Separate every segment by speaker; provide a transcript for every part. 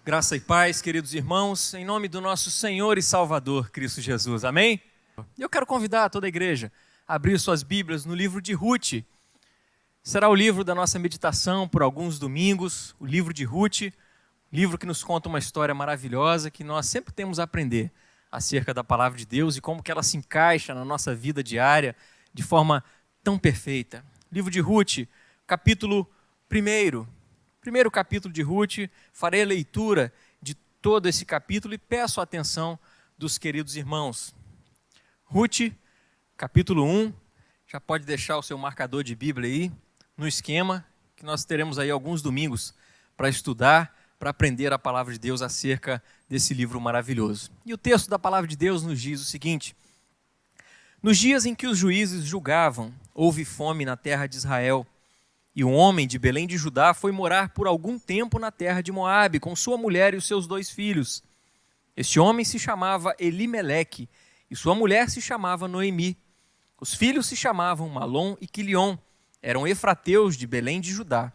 Speaker 1: Graça e paz, queridos irmãos, em nome do nosso Senhor e Salvador, Cristo Jesus. Amém? Eu quero convidar toda a igreja a abrir suas Bíblias no livro de Ruth. Será o livro da nossa meditação por alguns domingos, o livro de Ruth, livro que nos conta uma história maravilhosa que nós sempre temos a aprender acerca da palavra de Deus e como que ela se encaixa na nossa vida diária de forma tão perfeita. Livro de Ruth, capítulo 1. Primeiro capítulo de Ruth, farei a leitura de todo esse capítulo e peço a atenção dos queridos irmãos. Ruth, capítulo 1, já pode deixar o seu marcador de Bíblia aí, no esquema, que nós teremos aí alguns domingos para estudar, para aprender a palavra de Deus acerca desse livro maravilhoso. E o texto da palavra de Deus nos diz o seguinte: nos dias em que os juízes julgavam, houve fome na terra de Israel. E um homem de Belém de Judá foi morar por algum tempo na terra de Moabe, com sua mulher e os seus 2 filhos. Este homem se chamava Elimeleque, e sua mulher se chamava Noemi. Os filhos se chamavam Malom e Quilion, eram efrateus de Belém de Judá.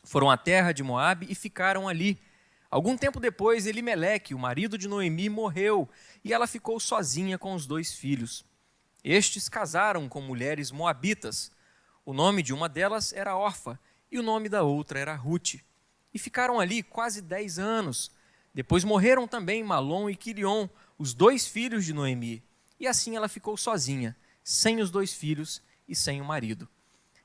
Speaker 1: Foram à terra de Moabe e ficaram ali. Algum tempo depois, Elimeleque, o marido de Noemi, morreu, e ela ficou sozinha com os 2 filhos. Estes casaram com mulheres moabitas. O nome de uma delas era Orfa e o nome da outra era Ruth. E ficaram ali quase 10 anos. Depois morreram também Malom e Quilion, os 2 filhos de Noemi. E assim ela ficou sozinha, sem os 2 filhos e sem o marido.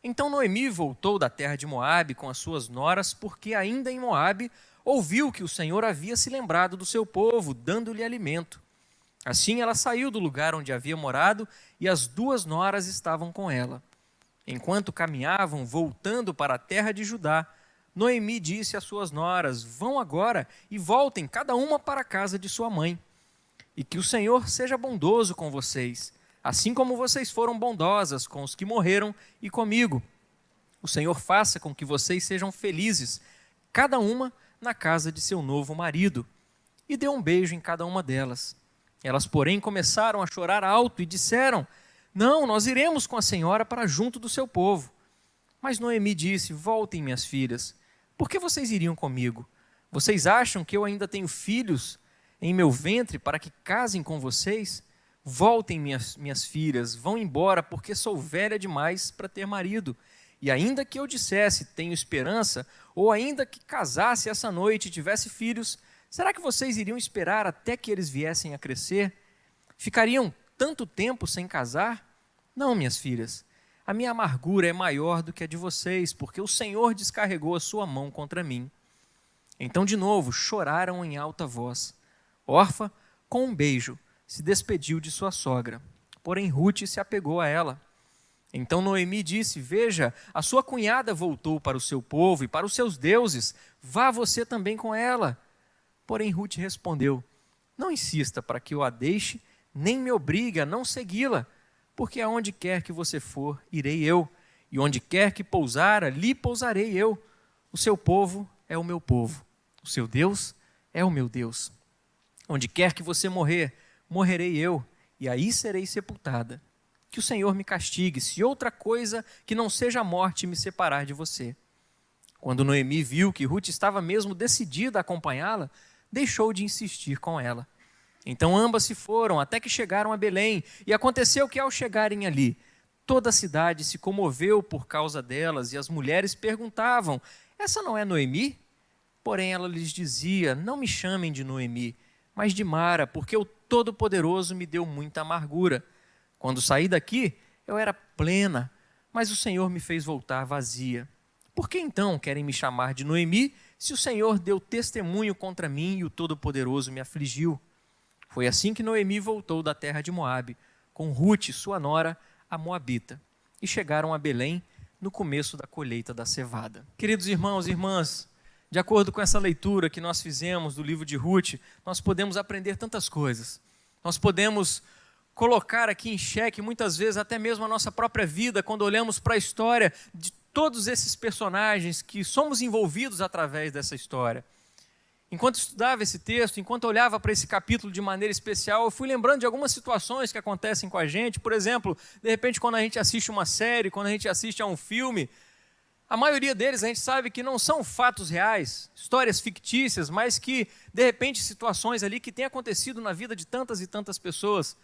Speaker 1: Então Noemi voltou da terra de Moabe com as suas noras, porque ainda em Moabe ouviu que o Senhor havia se lembrado do seu povo, dando-lhe alimento. Assim ela saiu do lugar onde havia morado e as 2 noras estavam com ela. Enquanto caminhavam, voltando para a terra de Judá, Noemi disse às suas noras: vão agora e voltem cada uma para a casa de sua mãe. E que o Senhor seja bondoso com vocês, assim como vocês foram bondosas com os que morreram e comigo. O Senhor faça com que vocês sejam felizes, cada uma na casa de seu novo marido. E deu um beijo em cada uma delas. Elas, porém, começaram a chorar alto e disseram: não, nós iremos com a senhora para junto do seu povo. Mas Noemi disse: voltem, minhas filhas, por que vocês iriam comigo? Vocês acham que eu ainda tenho filhos em meu ventre para que casem com vocês? Voltem, minhas filhas, vão embora, porque sou velha demais para ter marido. E ainda que eu dissesse, tenho esperança, ou ainda que casasse essa noite e tivesse filhos, será que vocês iriam esperar até que eles viessem a crescer? Ficariam tanto tempo sem casar? Não, minhas filhas, a minha amargura é maior do que a de vocês, porque o Senhor descarregou a sua mão contra mim. Então de novo choraram em alta voz. Orfa, com um beijo, se despediu de sua sogra, porém Ruth se apegou a ela. Então Noemi disse: veja, a sua cunhada voltou para o seu povo e para os seus deuses, vá você também com ela. Porém Ruth respondeu: não insista para que eu a deixe, nem me obrigue a não segui-la, porque aonde quer que você for, irei eu, e onde quer que pousar, ali pousarei eu. O seu povo é o meu povo, o seu Deus é o meu Deus. Onde quer que você morrer, morrerei eu, e aí serei sepultada. Que o Senhor me castigue, se outra coisa que não seja a morte me separar de você. Quando Noemi viu que Ruth estava mesmo decidida a acompanhá-la, deixou de insistir com ela. Então ambas se foram, até que chegaram a Belém, e aconteceu que ao chegarem ali, toda a cidade se comoveu por causa delas, e as mulheres perguntavam: essa não é Noemi? Porém ela lhes dizia: não me chamem de Noemi, mas de Mara, porque o Todo-Poderoso me deu muita amargura. Quando saí daqui, eu era plena, mas o Senhor me fez voltar vazia. Por que então querem me chamar de Noemi, se o Senhor deu testemunho contra mim e o Todo-Poderoso me afligiu? Foi assim que Noemi voltou da terra de Moabe, com Ruth, sua nora, a moabita, e chegaram a Belém no começo da colheita da cevada. Queridos irmãos e irmãs, de acordo com essa leitura que nós fizemos do livro de Ruth, nós podemos aprender tantas coisas. Nós podemos colocar aqui em xeque, muitas vezes, até mesmo a nossa própria vida, quando olhamos para a história de todos esses personagens que somos envolvidos através dessa história. Enquanto estudava esse texto, enquanto olhava para esse capítulo de maneira especial, eu fui lembrando de algumas situações que acontecem com a gente. Por exemplo, de repente, quando a gente assiste uma série, quando a gente assiste a um filme, A maioria deles a gente sabe que não são fatos reais, histórias fictícias, mas que, de repente, situações ali que têm acontecido na vida de tantas e tantas pessoas.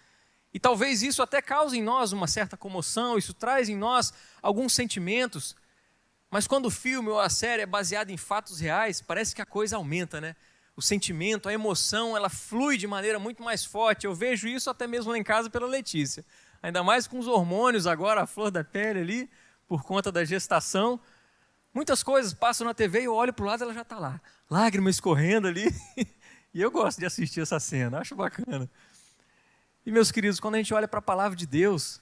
Speaker 1: E talvez isso até cause em nós uma certa comoção, isso traz em nós alguns sentimentos. Mas quando o filme ou a série é baseado em fatos reais, parece que a coisa aumenta, né? O sentimento, a emoção, ela flui de maneira muito mais forte. Eu vejo isso até mesmo lá em casa pela Letícia. Ainda mais com os hormônios agora, a flor da pele ali, por conta da gestação. Muitas coisas passam na TV e eu olho para o lado e ela já está lá. Lágrima escorrendo ali. E eu gosto de assistir essa cena, acho bacana. E meus queridos, quando a gente olha para a palavra de Deus,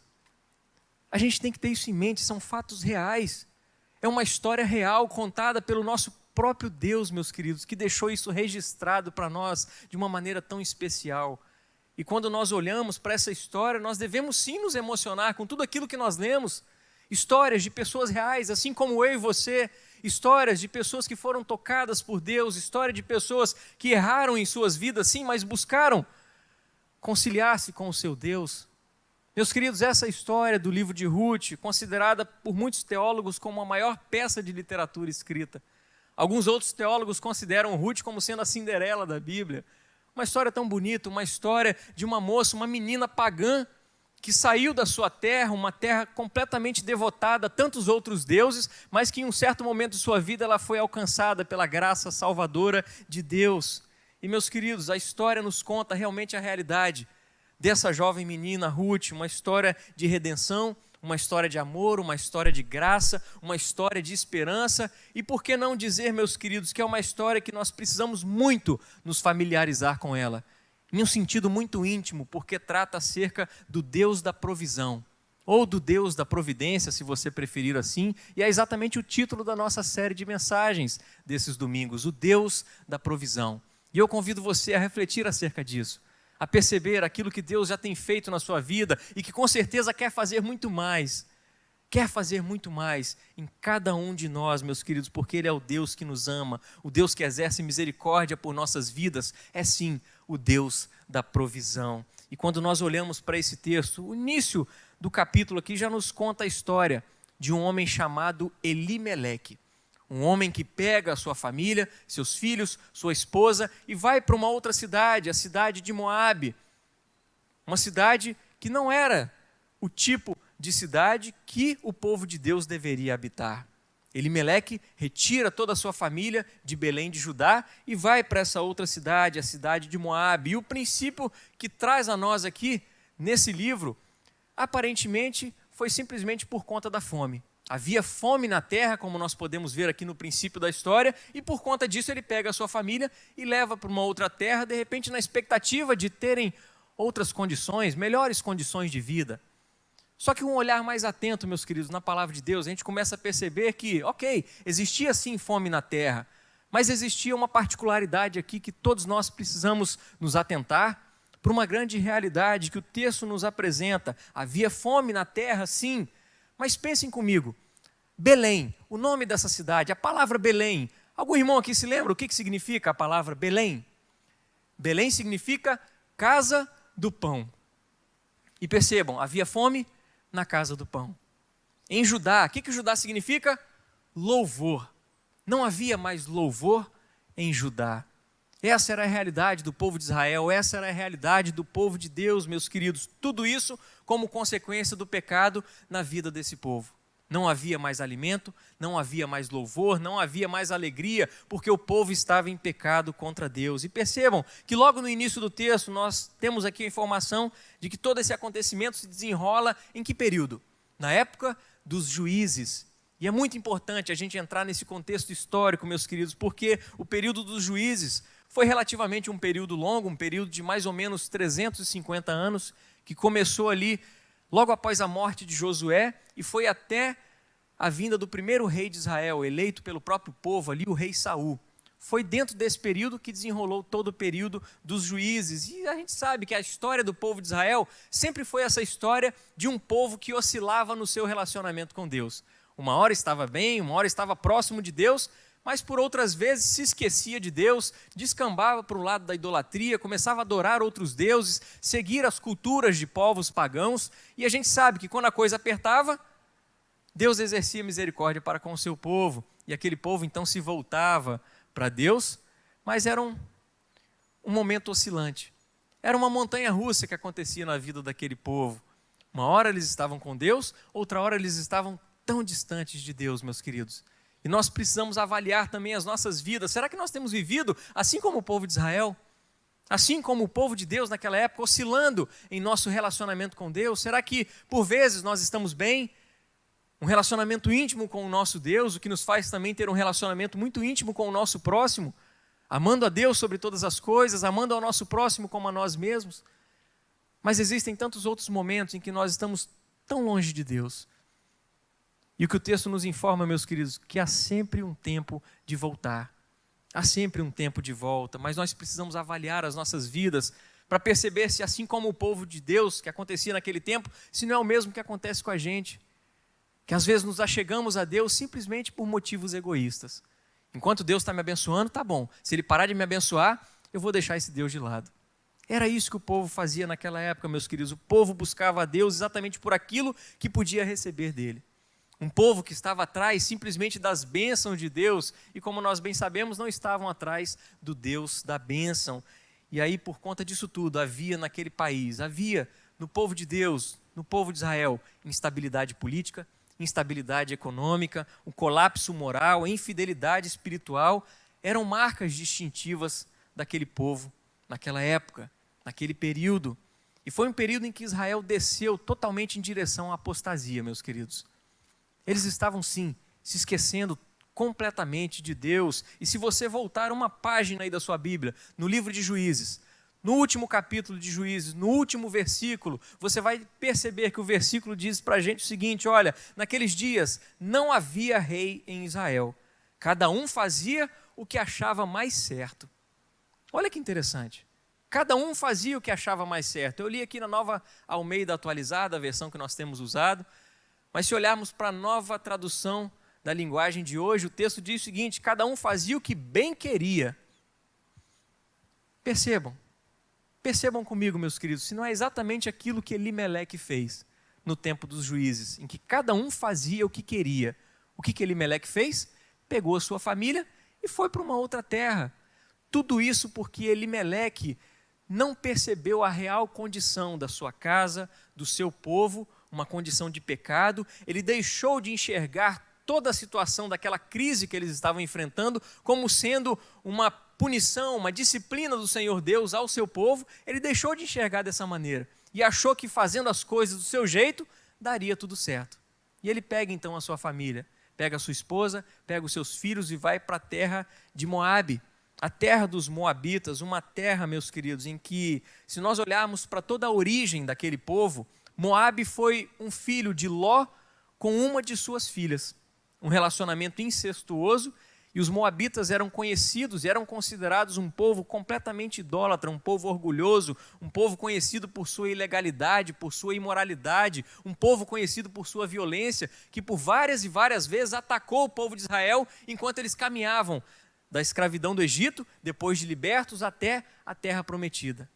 Speaker 1: a gente tem que ter isso em mente, são fatos reais. É uma história real contada pelo nosso próprio Deus, meus queridos, que deixou isso registrado para nós de uma maneira tão especial. E quando nós olhamos para essa história, nós devemos sim nos emocionar com tudo aquilo que nós lemos. Histórias de pessoas reais, assim como eu e você, histórias de pessoas que foram tocadas por Deus, história de pessoas que erraram em suas vidas, sim, mas buscaram conciliar-se com o seu Deus. Meus queridos, essa história do livro de Ruth, considerada por muitos teólogos como a maior peça de literatura escrita. Alguns outros teólogos consideram Ruth como sendo a Cinderela da Bíblia. Uma história tão bonita, uma história de uma moça, uma menina pagã, que saiu da sua terra, uma terra completamente devotada a tantos outros deuses, mas que em um certo momento de sua vida ela foi alcançada pela graça salvadora de Deus. E meus queridos, a história nos conta realmente a realidade dessa jovem menina Ruth, uma história de redenção, uma história de amor, uma história de graça, uma história de esperança, e por que não dizer, meus queridos, que é uma história que nós precisamos muito nos familiarizar com ela, em um sentido muito íntimo, porque trata acerca do Deus da provisão, ou do Deus da providência, se você preferir assim, e é exatamente o título da nossa série de mensagens desses domingos, o Deus da provisão. E eu convido você a refletir acerca disso, a perceber aquilo que Deus já tem feito na sua vida e que com certeza quer fazer muito mais em cada um de nós, meus queridos, porque Ele é o Deus que nos ama, o Deus que exerce misericórdia por nossas vidas, é sim o Deus da provisão. E quando nós olhamos para esse texto, o início do capítulo aqui já nos conta a história de um homem chamado Elimeleque. Um homem que pega a sua família, seus filhos, sua esposa e vai para uma outra cidade, a cidade de Moabe. Uma cidade que não era o tipo de cidade que o povo de Deus deveria habitar. Elimeleque retira toda a sua família de Belém de Judá e vai para essa outra cidade, a cidade de Moabe. E o princípio que traz a nós aqui, nesse livro, aparentemente foi simplesmente por conta da fome. Havia fome na terra, como nós podemos ver aqui no princípio da história, e por conta disso ele pega a sua família e leva para uma outra terra, de repente na expectativa de terem outras condições, melhores condições de vida. Só que um olhar mais atento, meus queridos, na palavra de Deus, a gente começa a perceber que, ok, existia sim fome na terra, mas existia uma particularidade aqui que todos nós precisamos nos atentar para uma grande realidade que o texto nos apresenta. Havia fome na terra, sim, mas pensem comigo, Belém, o nome dessa cidade, a palavra Belém, algum irmão aqui se lembra o que significa a palavra Belém? Belém significa casa do pão. E percebam, havia fome na casa do pão. Em Judá, o que Judá significa? Louvor. Não havia mais louvor em Judá. Essa era a realidade do povo de Israel, essa era a realidade do povo de Deus, meus queridos. Tudo isso como consequência do pecado na vida desse povo. Não havia mais alimento, não havia mais louvor, não havia mais alegria, porque o povo estava em pecado contra Deus. E percebam que logo no início do texto nós temos aqui a informação de que todo esse acontecimento se desenrola em que período? Na época dos juízes. E é muito importante a gente entrar nesse contexto histórico, meus queridos, porque o período dos juízes foi relativamente um período longo, um período de mais ou menos 350 anos, que começou ali logo após a morte de Josué e foi até a vinda do primeiro rei de Israel, eleito pelo próprio povo ali, o rei Saul. Foi dentro desse período que desenrolou todo o período dos juízes. E a gente sabe que a história do povo de Israel sempre foi essa história de um povo que oscilava no seu relacionamento com Deus. Uma hora estava bem, uma hora estava próximo de Deus, mas por outras vezes se esquecia de Deus, descambava para o lado da idolatria, começava a adorar outros deuses, seguir as culturas de povos pagãos, e a gente sabe que quando a coisa apertava, Deus exercia misericórdia para com o seu povo, e aquele povo então se voltava para Deus, mas era um momento oscilante. Era uma montanha-russa que acontecia na vida daquele povo. Uma hora eles estavam com Deus, outra hora eles estavam tão distantes de Deus, meus queridos. E nós precisamos avaliar também as nossas vidas. Será que nós temos vivido assim como o povo de Israel? Assim como o povo de Deus naquela época, oscilando em nosso relacionamento com Deus? Será que por vezes nós estamos bem? Um relacionamento íntimo com o nosso Deus, o que nos faz também ter um relacionamento muito íntimo com o nosso próximo, amando a Deus sobre todas as coisas, amando ao nosso próximo como a nós mesmos. Mas existem tantos outros momentos em que nós estamos tão longe de Deus. E o que o texto nos informa, meus queridos, que há sempre um tempo de voltar. Há sempre um tempo de volta, mas nós precisamos avaliar as nossas vidas para perceber se, assim como o povo de Deus que acontecia naquele tempo, se não é o mesmo que acontece com a gente. Que às vezes nos achegamos a Deus simplesmente por motivos egoístas. Enquanto Deus está me abençoando, tá bom. Se Ele parar de me abençoar, eu vou deixar esse Deus de lado. Era isso que o povo fazia naquela época, meus queridos. O povo buscava a Deus exatamente por aquilo que podia receber dele. Um povo que estava atrás simplesmente das bênçãos de Deus e, como nós bem sabemos, não estavam atrás do Deus da bênção. E aí, por conta disso tudo, havia naquele país, havia no povo de Deus, no povo de Israel, instabilidade política, instabilidade econômica, o colapso moral, a infidelidade espiritual, eram marcas distintivas daquele povo naquela época, naquele período. E foi um período em que Israel desceu totalmente em direção à apostasia, meus queridos. Eles estavam, sim, se esquecendo completamente de Deus. E se você voltar uma página aí da sua Bíblia, no livro de Juízes, no último capítulo de Juízes, no último versículo, você vai perceber que o versículo diz para a gente o seguinte: olha, naqueles dias não havia rei em Israel. Cada um fazia o que achava mais certo. Olha que interessante. Cada um fazia o que achava mais certo. Eu li aqui na Nova Almeida Atualizada, a versão que nós temos usado. Mas se olharmos para a nova tradução da linguagem de hoje, o texto diz o seguinte: cada um fazia o que bem queria. Percebam comigo, meus queridos, se não é exatamente aquilo que Elimeleque fez no tempo dos juízes, em que cada um fazia o que queria. O que Elimeleque fez? Pegou a sua família e foi para uma outra terra. Tudo isso porque Elimeleque não percebeu a real condição da sua casa, do seu povo, uma condição de pecado. Ele deixou de enxergar toda a situação daquela crise que eles estavam enfrentando como sendo uma punição, uma disciplina do Senhor Deus ao seu povo. Ele deixou de enxergar dessa maneira e achou que fazendo as coisas do seu jeito, daria tudo certo. E ele pega então a sua família, pega a sua esposa, pega os seus filhos e vai para a terra de Moabe, a terra dos Moabitas, uma terra, meus queridos, em que, se nós olharmos para toda a origem daquele povo, Moabe foi um filho de Ló com uma de suas filhas, um relacionamento incestuoso, e os moabitas eram conhecidos e eram considerados um povo completamente idólatra, um povo orgulhoso, um povo conhecido por sua ilegalidade, por sua imoralidade, um povo conhecido por sua violência, que por várias e várias vezes atacou o povo de Israel enquanto eles caminhavam da escravidão do Egito, depois de libertos, até a terra prometida.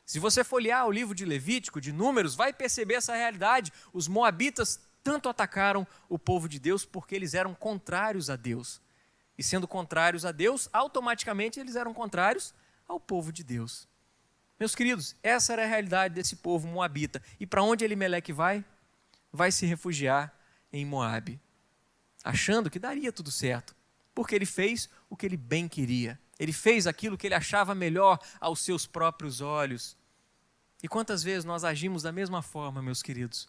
Speaker 1: Se você folhear o livro de Levítico, de Números, vai perceber essa realidade. Os moabitas tanto atacaram o povo de Deus porque eles eram contrários a Deus. E sendo contrários a Deus, automaticamente eles eram contrários ao povo de Deus. Meus queridos, essa era a realidade desse povo moabita. E para onde Elimeleque vai? Vai se refugiar em Moabe, achando que daria tudo certo, porque ele fez o que ele bem queria. Ele fez aquilo que ele achava melhor aos seus próprios olhos. E quantas vezes nós agimos da mesma forma, meus queridos?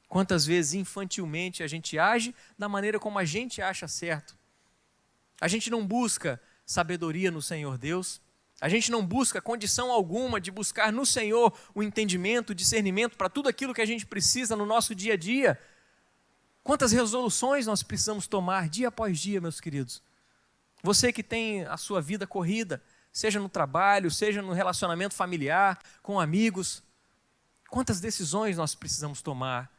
Speaker 1: Quantas vezes infantilmente a gente age da maneira como a gente acha certo? A gente não busca sabedoria no Senhor Deus. A gente não busca condição alguma de buscar no Senhor o entendimento, o discernimento para tudo aquilo que a gente precisa no nosso dia a dia. Quantas resoluções nós precisamos tomar dia após dia, meus queridos? Você que tem a sua vida corrida, seja no trabalho, seja no relacionamento familiar, com amigos, quantas decisões nós precisamos tomar?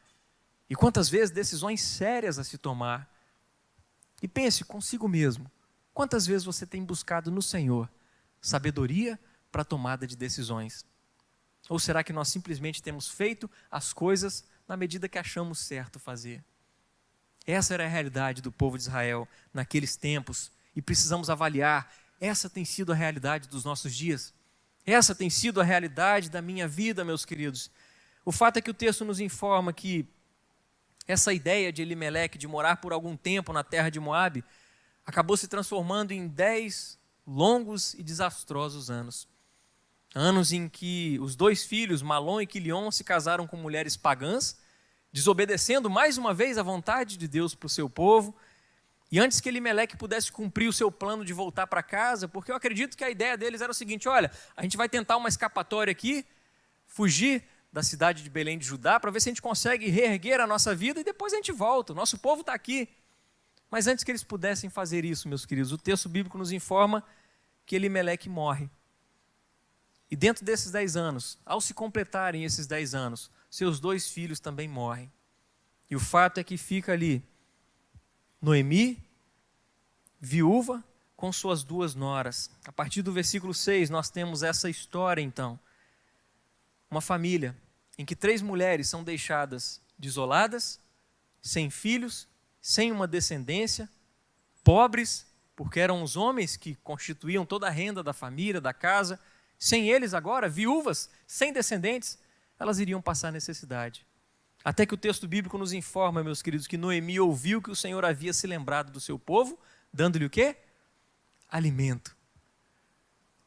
Speaker 1: E quantas vezes decisões sérias a se tomar? E pense consigo mesmo, quantas vezes você tem buscado no Senhor sabedoria para a tomada de decisões? Ou será que nós simplesmente temos feito as coisas na medida que achamos certo fazer? Essa era a realidade do povo de Israel naqueles tempos e precisamos avaliar. Essa tem sido a realidade dos nossos dias. Essa tem sido a realidade da minha vida, meus queridos. O fato é que o texto nos informa que essa ideia de Elimeleque de morar por algum tempo na terra de Moabe acabou se transformando em 10 longos e desastrosos anos. Anos em que os 2 filhos, Malom e Quilion, se casaram com mulheres pagãs, desobedecendo mais uma vez a vontade de Deus para o seu povo. E antes que Elimeleque pudesse cumprir o seu plano de voltar para casa, porque eu acredito que a ideia deles era o seguinte: olha, a gente vai tentar uma escapatória aqui, fugir da cidade de Belém de Judá, para ver se a gente consegue reerguer a nossa vida e depois a gente volta, o nosso povo está aqui. Mas antes que eles pudessem fazer isso, meus queridos, o texto bíblico nos informa que Elimeleque morre. E dentro desses 10 anos, ao se completarem esses 10 anos, seus 2 filhos também morrem. E o fato é que fica ali Noemi, viúva, com suas 2 noras. A partir do versículo 6, nós temos essa história, então. Uma família em que 3 mulheres são deixadas desoladas, sem filhos, sem uma descendência, pobres, porque eram os homens que constituíam toda a renda da família, da casa. Sem eles agora, viúvas, sem descendentes, elas iriam passar necessidade. Até que o texto bíblico nos informa, meus queridos, que Noemi ouviu que o Senhor havia se lembrado do seu povo, dando-lhe o quê? Alimento.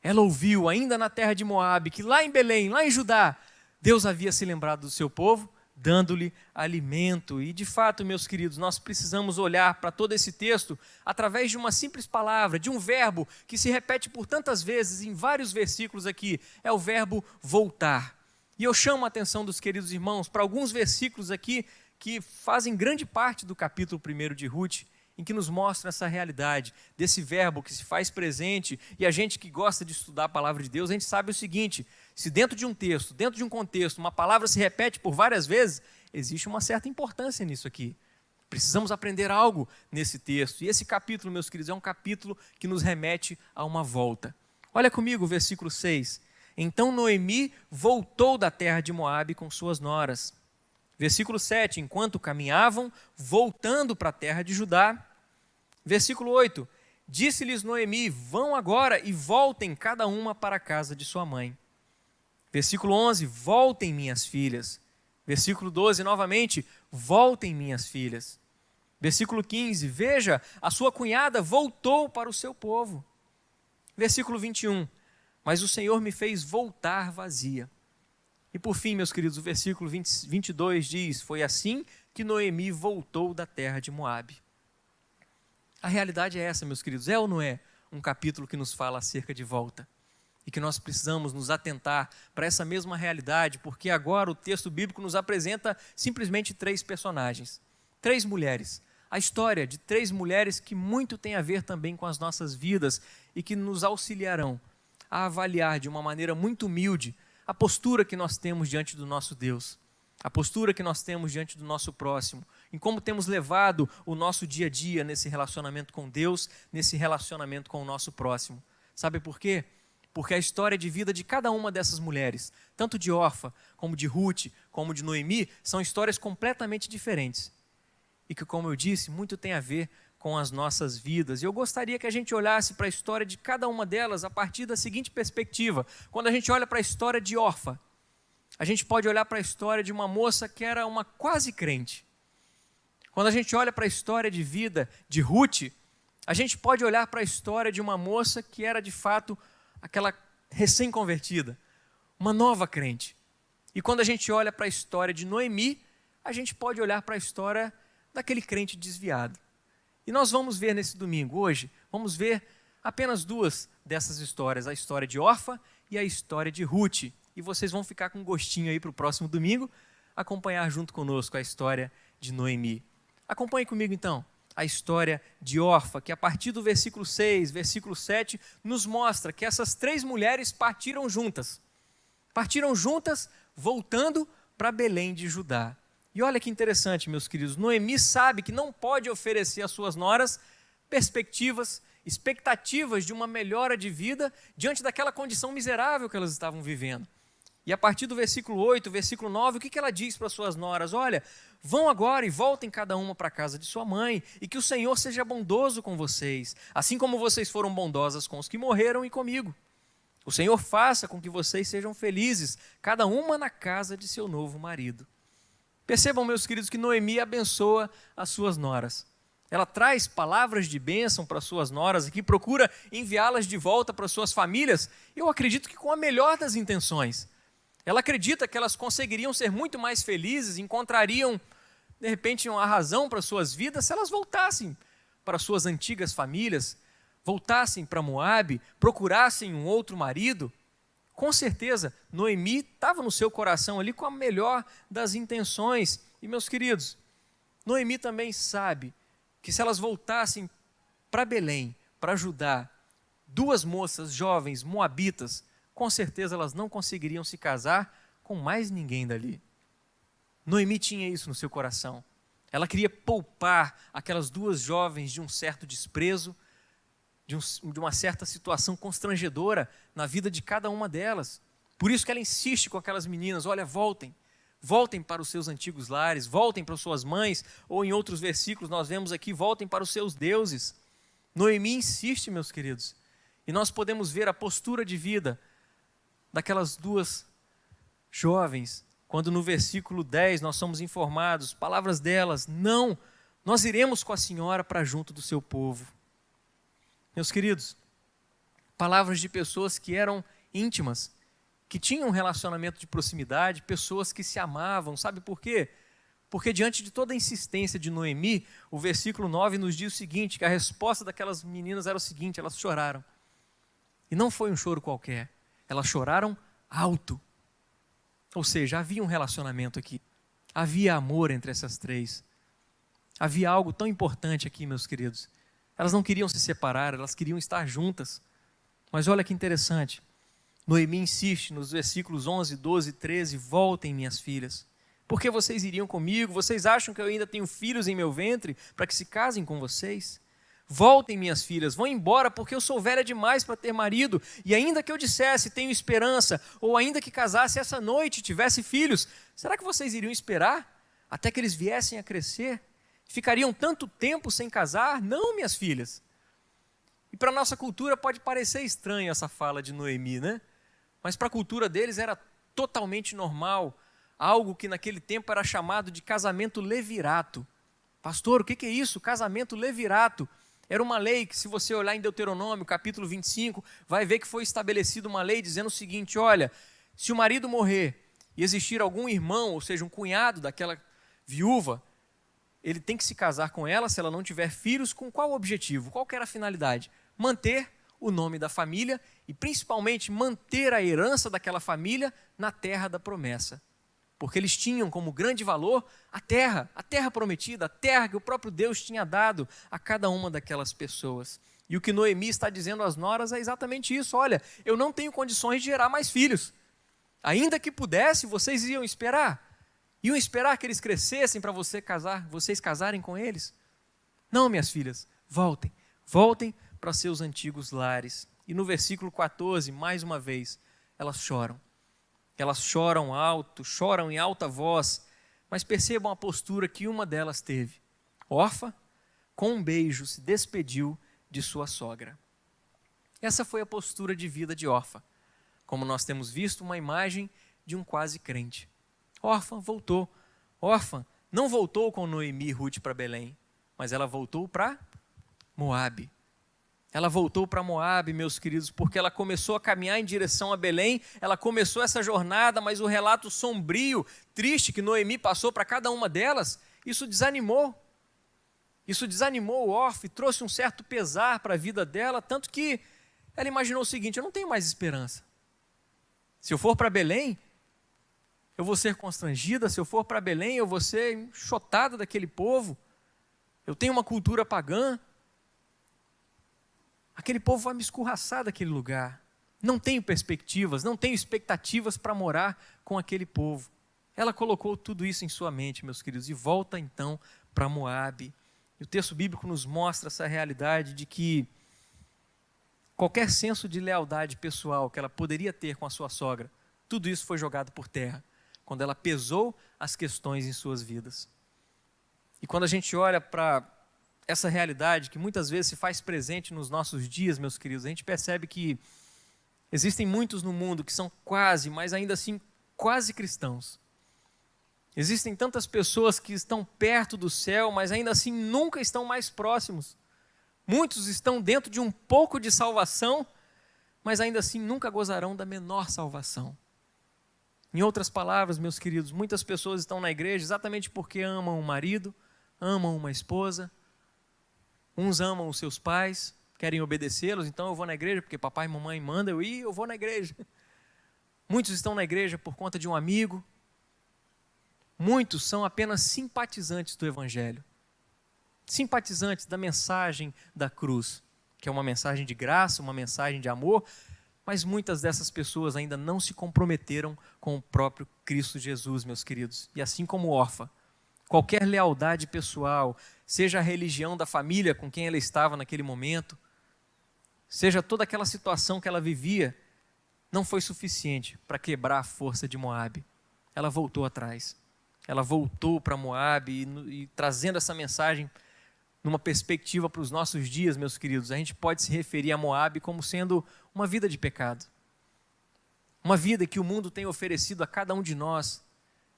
Speaker 1: Ela ouviu, ainda na terra de Moabe, que lá em Belém, lá em Judá, Deus havia se lembrado do seu povo, dando-lhe alimento. E de fato, meus queridos, nós precisamos olhar para todo esse texto através de uma simples palavra, de um verbo que se repete por tantas vezes em vários versículos aqui, é o verbo voltar. E eu chamo a atenção dos queridos irmãos para alguns versículos aqui que fazem grande parte do capítulo 1 de Ruth, em que nos mostra essa realidade desse verbo que se faz presente. E a gente que gosta de estudar a palavra de Deus, a gente sabe o seguinte: se dentro de um texto, dentro de um contexto, uma palavra se repete por várias vezes, existe uma certa importância nisso aqui. Precisamos aprender algo nesse texto. E esse capítulo, meus queridos, é um capítulo que nos remete a uma volta. Olha comigo o versículo 6. Então Noemi voltou da terra de Moabe com suas noras. Versículo 7. Enquanto caminhavam, voltando para a terra de Judá. Versículo 8. Disse-lhes Noemi: vão agora e voltem cada uma para a casa de sua mãe. Versículo 11. Voltem, minhas filhas. Versículo 12, novamente, voltem, minhas filhas. Versículo 15, veja, a sua cunhada voltou para o seu povo. Versículo 21, mas o Senhor me fez voltar vazia. E por fim, meus queridos, o versículo 22 diz: foi assim que Noemi voltou da terra de Moabe. A realidade é essa, meus queridos, é ou não é um capítulo que nos fala acerca de volta? E que nós precisamos nos atentar para essa mesma realidade, porque agora o texto bíblico nos apresenta simplesmente 3 personagens, 3 mulheres. A história de 3 mulheres que muito tem a ver também com as nossas vidas e que nos auxiliarão a avaliar de uma maneira muito humilde a postura que nós temos diante do nosso Deus, a postura que nós temos diante do nosso próximo, em como temos levado o nosso dia a dia nesse relacionamento com Deus, nesse relacionamento com o nosso próximo. Sabe por quê? Porque a história de vida de cada uma dessas mulheres, tanto de Orfa, como de Ruth, como de Noemi, são histórias completamente diferentes. E que, como eu disse, muito tem a ver com as nossas vidas. E eu gostaria que a gente olhasse para a história de cada uma delas a partir da seguinte perspectiva. Quando a gente olha para a história de Orfa, a gente pode olhar para a história de uma moça que era uma quase crente. Quando a gente olha para a história de vida de Ruth, a gente pode olhar para a história de uma moça que era de fato aquela recém-convertida, uma nova crente. E quando a gente olha para a história de Noemi, a gente pode olhar para a história daquele crente desviado. E nós vamos ver nesse domingo, hoje, vamos ver apenas 2 dessas histórias, a história de Orfa e a história de Ruth. E vocês vão ficar com um gostinho aí para o próximo domingo, acompanhar junto conosco a história de Noemi. Acompanhe comigo então a história de Orfa, que a partir do versículo 6, versículo 7, nos mostra que essas 3 mulheres partiram juntas. Partiram juntas, voltando para Belém de Judá. E olha que interessante, meus queridos, Noemi sabe que não pode oferecer às suas noras perspectivas, expectativas de uma melhora de vida diante daquela condição miserável que elas estavam vivendo. E a partir do versículo 8, versículo 9, o que ela diz para suas noras? Olha, vão agora e voltem cada uma para a casa de sua mãe, e que o Senhor seja bondoso com vocês, assim como vocês foram bondosas com os que morreram e comigo. O Senhor faça com que vocês sejam felizes, cada uma na casa de seu novo marido. Percebam, meus queridos, que Noemi abençoa as suas noras. Ela traz palavras de bênção para suas noras e que procura enviá-las de volta para suas famílias, eu acredito que com a melhor das intenções. Ela acredita que elas conseguiriam ser muito mais felizes, encontrariam, de repente, uma razão para suas vidas se elas voltassem para suas antigas famílias, voltassem para Moabe, procurassem um outro marido. Com certeza, Noemi estava no seu coração ali com a melhor das intenções. E, meus queridos, Noemi também sabe que se elas voltassem para Belém, para Judá, duas moças jovens moabitas, com certeza elas não conseguiriam se casar com mais ninguém dali. Noemi tinha isso no seu coração. Ela queria poupar aquelas duas jovens de um certo desprezo, de uma certa situação constrangedora na vida de cada uma delas. Por isso que ela insiste com aquelas meninas, olha, voltem para os seus antigos lares, voltem para suas mães, ou em outros versículos nós vemos aqui, voltem para os seus deuses. Noemi insiste, meus queridos, e nós podemos ver a postura de vida daquelas duas jovens, quando no versículo 10 nós somos informados, palavras delas, não, nós iremos com a senhora para junto do seu povo. Meus queridos, palavras de pessoas que eram íntimas, que tinham um relacionamento de proximidade, pessoas que se amavam, sabe por quê? Porque diante de toda a insistência de Noemi, o versículo 9 nos diz o seguinte, que a resposta daquelas meninas era o seguinte, elas choraram. E não foi um choro qualquer, elas choraram alto. Ou seja, havia um relacionamento aqui, havia amor entre essas três. Havia algo tão importante aqui, meus queridos. Elas não queriam se separar, elas queriam estar juntas. Mas olha que interessante, Noemi insiste nos versículos 11, 12 e 13, voltem minhas filhas, porque vocês iriam comigo, vocês acham que eu ainda tenho filhos em meu ventre para que se casem com vocês? Voltem minhas filhas, vão embora porque eu sou velha demais para ter marido, e ainda que eu dissesse tenho esperança, ou ainda que casasse essa noite e tivesse filhos, será que vocês iriam esperar até que eles viessem a crescer? Ficariam tanto tempo sem casar? Não, minhas filhas. E para a nossa cultura pode parecer estranha essa fala de Noemi, né? Mas para a cultura deles era totalmente normal, algo que naquele tempo era chamado de casamento levirato. Pastor, o que é isso? Casamento levirato. Era uma lei que, se você olhar em Deuteronômio, capítulo 25, vai ver que foi estabelecida uma lei dizendo o seguinte, olha, se o marido morrer e existir algum irmão, ou seja, um cunhado daquela viúva, ele tem que se casar com ela se ela não tiver filhos, com qual objetivo? Qual que era a finalidade? Manter o nome da família e principalmente manter a herança daquela família na terra da promessa. Porque eles tinham como grande valor a terra prometida, a terra que o próprio Deus tinha dado a cada uma daquelas pessoas. E o que Noemi está dizendo às noras é exatamente isso, olha, eu não tenho condições de gerar mais filhos. Ainda que pudesse, vocês iam esperar que eles crescessem para vocês casarem com eles? Não, minhas filhas, voltem para seus antigos lares. E no versículo 14, mais uma vez, elas choram. Elas choram alto, choram em alta voz, mas percebam a postura que uma delas teve. Orfa, com um beijo, se despediu de sua sogra. Essa foi a postura de vida de Orfa. Como nós temos visto, uma imagem de um quase crente. Orfa voltou. Orfa não voltou com Noemi e Ruth para Belém, mas ela voltou para Moabe. Ela voltou para Moabe, meus queridos, porque ela começou a caminhar em direção a Belém, ela começou essa jornada, mas o relato sombrio, triste que Noemi passou para cada uma delas, isso desanimou Orfa e trouxe um certo pesar para a vida dela, tanto que ela imaginou o seguinte, eu não tenho mais esperança. Se eu for para Belém, eu vou ser constrangida, se eu for para Belém, eu vou ser enxotada daquele povo, eu tenho uma cultura pagã, aquele povo vai me escorraçar daquele lugar. Não tenho perspectivas, não tenho expectativas para morar com aquele povo. Ela colocou tudo isso em sua mente, meus queridos, e volta então para Moabe. E o texto bíblico nos mostra essa realidade de que qualquer senso de lealdade pessoal que ela poderia ter com a sua sogra Tudo isso foi jogado por terra, quando ela pesou as questões em suas vidas. E quando a gente olha para essa realidade que muitas vezes se faz presente nos nossos dias, meus queridos, a gente percebe que existem muitos no mundo que são quase, mas ainda assim quase cristãos. Existem tantas pessoas que estão perto do céu, mas ainda assim nunca estão mais próximos. Muitos estão dentro de um pouco de salvação, mas ainda assim nunca gozarão da menor salvação. Em outras palavras, meus queridos, muitas pessoas estão na igreja exatamente porque amam um marido, amam uma esposa, uns amam os seus pais, querem obedecê-los, então eu vou na igreja porque papai e mamãe mandam eu vou na igreja. Muitos estão na igreja por conta de um amigo. Muitos são apenas simpatizantes do evangelho. Simpatizantes da mensagem da cruz, que é uma mensagem de graça, uma mensagem de amor, mas muitas dessas pessoas ainda não se comprometeram com o próprio Cristo Jesus, meus queridos. E assim como órfã, qualquer lealdade pessoal, seja a religião da família com quem ela estava naquele momento, seja toda aquela situação que ela vivia, não foi suficiente para quebrar a força de Moabe. Ela voltou atrás. Ela voltou para Moabe e trazendo essa mensagem numa perspectiva para os nossos dias, meus queridos, a gente pode se referir a Moabe como sendo uma vida de pecado. Uma vida que o mundo tem oferecido a cada um de nós,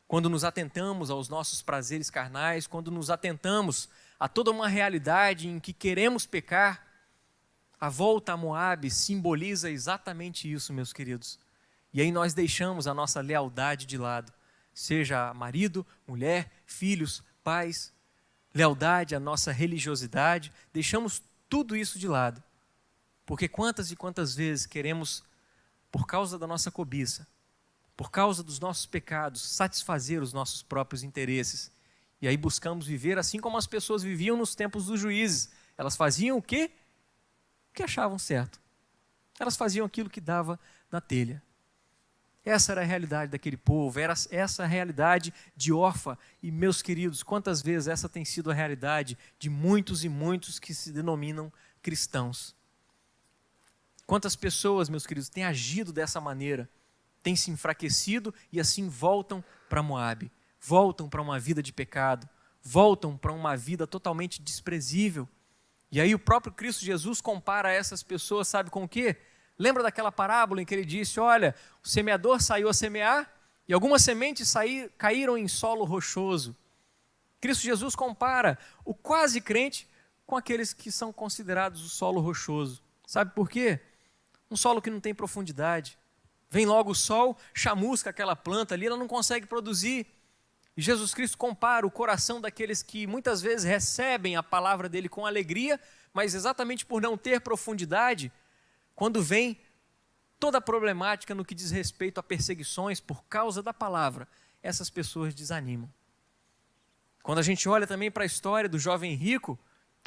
Speaker 1: quando nos atentamos aos nossos prazeres carnais, quando nos atentamos a toda uma realidade em que queremos pecar. A volta a Moabe simboliza exatamente isso, meus queridos. E aí nós deixamos a nossa lealdade de lado, seja marido, mulher, filhos, pais, lealdade à nossa religiosidade, deixamos tudo isso de lado. Porque quantas e quantas vezes queremos, por causa da nossa cobiça, por causa dos nossos pecados, satisfazer os nossos próprios interesses. E aí buscamos viver assim como as pessoas viviam nos tempos dos juízes. Elas faziam o quê? O que achavam certo. Elas faziam aquilo que dava na telha. Essa era a realidade daquele povo, era essa a realidade de órfã. E, meus queridos, quantas vezes essa tem sido a realidade de muitos e muitos que se denominam cristãos. Quantas pessoas, meus queridos, têm agido dessa maneira, têm se enfraquecido e assim voltam para Moabe, voltam para uma vida de pecado, voltam para uma vida totalmente desprezível. E aí o próprio Cristo Jesus compara essas pessoas, sabe com o quê? Lembra daquela parábola em que ele disse, olha, o semeador saiu a semear e algumas sementes caíram em solo rochoso. Cristo Jesus compara o quase crente com aqueles que são considerados o solo rochoso. Sabe por quê? Um solo que não tem profundidade. Vem logo o sol, chamusca aquela planta ali, ela não consegue produzir. E Jesus Cristo compara o coração daqueles que muitas vezes recebem a palavra dele com alegria, mas exatamente por não ter profundidade, quando vem toda a problemática no que diz respeito a perseguições por causa da palavra, essas pessoas desanimam. Quando a gente olha também para a história do jovem rico,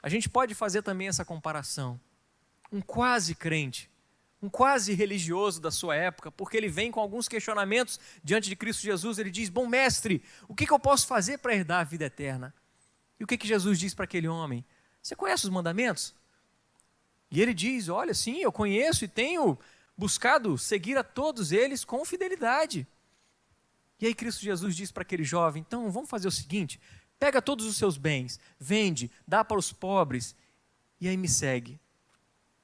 Speaker 1: a gente pode fazer também essa comparação. Um quase crente, um quase religioso da sua época, porque ele vem com alguns questionamentos diante de Cristo Jesus, ele diz, bom mestre, o que eu posso fazer para herdar a vida eterna? E o que Jesus diz para aquele homem? Você conhece os mandamentos? E ele diz, olha, sim, eu conheço e tenho buscado seguir a todos eles com fidelidade. E aí Cristo Jesus diz para aquele jovem, então vamos fazer o seguinte, pega todos os seus bens, vende, dá para os pobres, e aí me segue.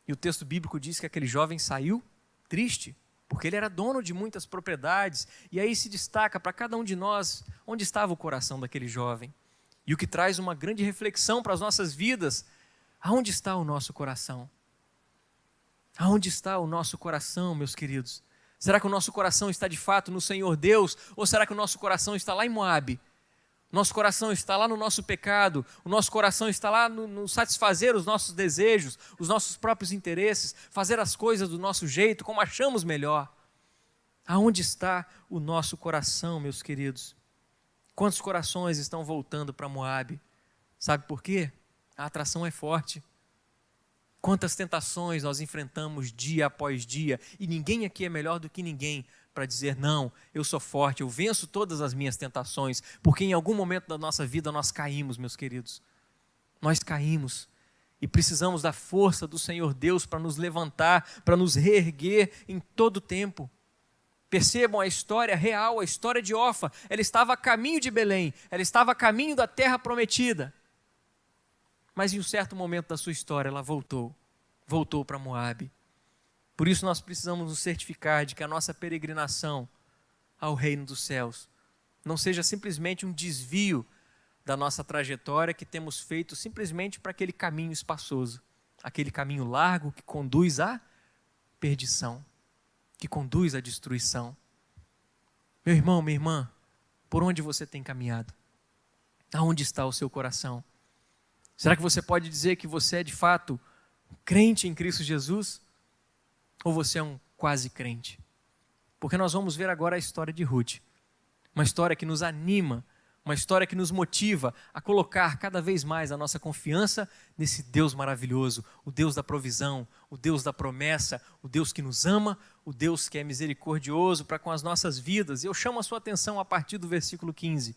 Speaker 1: E o texto bíblico diz que aquele jovem saiu triste, porque ele era dono de muitas propriedades, e aí se destaca para cada um de nós onde estava o coração daquele jovem. E o que traz uma grande reflexão para as nossas vidas, aonde está o nosso coração? Aonde está o nosso coração, meus queridos? Será que o nosso coração está de fato no Senhor Deus? Ou será que o nosso coração está lá em Moabe? Nosso coração está lá no nosso pecado, o nosso coração está lá no satisfazer os nossos desejos, os nossos próprios interesses, fazer as coisas do nosso jeito, como achamos melhor. Aonde está o nosso coração, meus queridos? Quantos corações estão voltando para Moabe? Sabe por quê? A atração é forte. Quantas tentações nós enfrentamos dia após dia, e ninguém aqui é melhor do que ninguém para dizer, não, eu sou forte, eu venço todas as minhas tentações, porque em algum momento da nossa vida nós caímos, meus queridos. Nós caímos e precisamos da força do Senhor Deus para nos levantar, para nos reerguer em todo o tempo. Percebam a história real, a história de Orfa. Ela estava a caminho de Belém, ela estava a caminho da terra prometida. Mas em um certo momento da sua história, ela voltou para Moabe. Por isso nós precisamos nos certificar de que a nossa peregrinação ao reino dos céus não seja simplesmente um desvio da nossa trajetória que temos feito simplesmente para aquele caminho espaçoso, aquele caminho largo que conduz à perdição, que conduz à destruição. Meu irmão, minha irmã, por onde você tem caminhado? Aonde está o seu coração? Será que você pode dizer que você é de fato crente em Cristo Jesus? Ou você é um quase crente? Porque nós vamos ver agora a história de Ruth. Uma história que nos anima, uma história que nos motiva a colocar cada vez mais a nossa confiança nesse Deus maravilhoso, o Deus da provisão, o Deus da promessa, o Deus que nos ama, o Deus que é misericordioso para com as nossas vidas. E eu chamo a sua atenção a partir do versículo 15.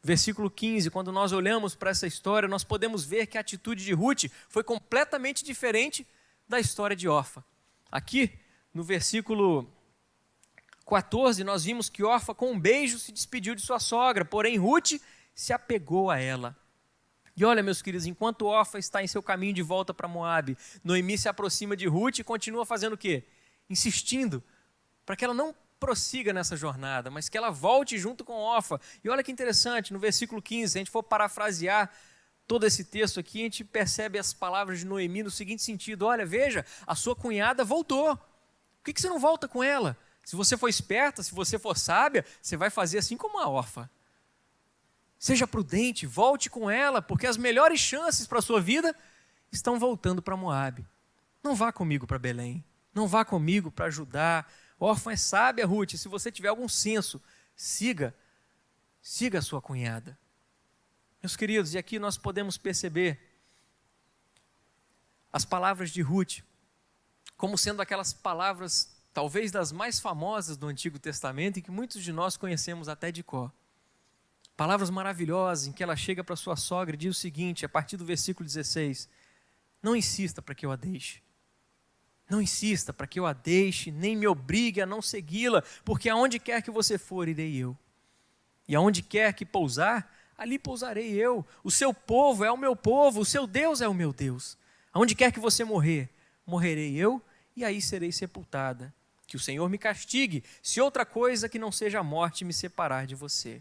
Speaker 1: Versículo 15, quando nós olhamos para essa história, nós podemos ver que a atitude de Ruth foi completamente diferente da história de Orfa. Aqui, no versículo 14, nós vimos que Orfa, com um beijo, se despediu de sua sogra, porém Ruth se apegou a ela. E olha, meus queridos, enquanto Orfa está em seu caminho de volta para Moabe, Noemi se aproxima de Ruth e continua fazendo o quê? Insistindo para que ela não prossiga nessa jornada, mas que ela volte junto com Orfa. E olha que interessante, no versículo 15, se a gente for parafrasear todo esse texto aqui, a gente percebe as palavras de Noemi no seguinte sentido: olha, veja, a sua cunhada voltou. Por que você não volta com ela? Se você for esperta, se você for sábia, você vai fazer assim como a Orfa. Seja prudente, volte com ela, porque as melhores chances para a sua vida estão voltando para Moabe. Não vá comigo para Belém, não vá comigo para Judá. Orfa é sábia, Ruth, se você tiver algum senso, siga a sua cunhada. Meus queridos, e aqui nós podemos perceber as palavras de Ruth como sendo aquelas palavras talvez das mais famosas do Antigo Testamento e que muitos de nós conhecemos até de cor. Palavras maravilhosas em que ela chega para sua sogra e diz o seguinte, a partir do versículo 16: não insista para que eu a deixe. Não insista para que eu a deixe, nem me obrigue a não segui-la, porque aonde quer que você for, irei eu. E aonde quer que pousar, ali pousarei eu. O seu povo é o meu povo, o seu Deus é o meu Deus. Aonde quer que você morrer, morrerei eu, e aí serei sepultada. Que o Senhor me castigue, se outra coisa que não seja a morte me separar de você.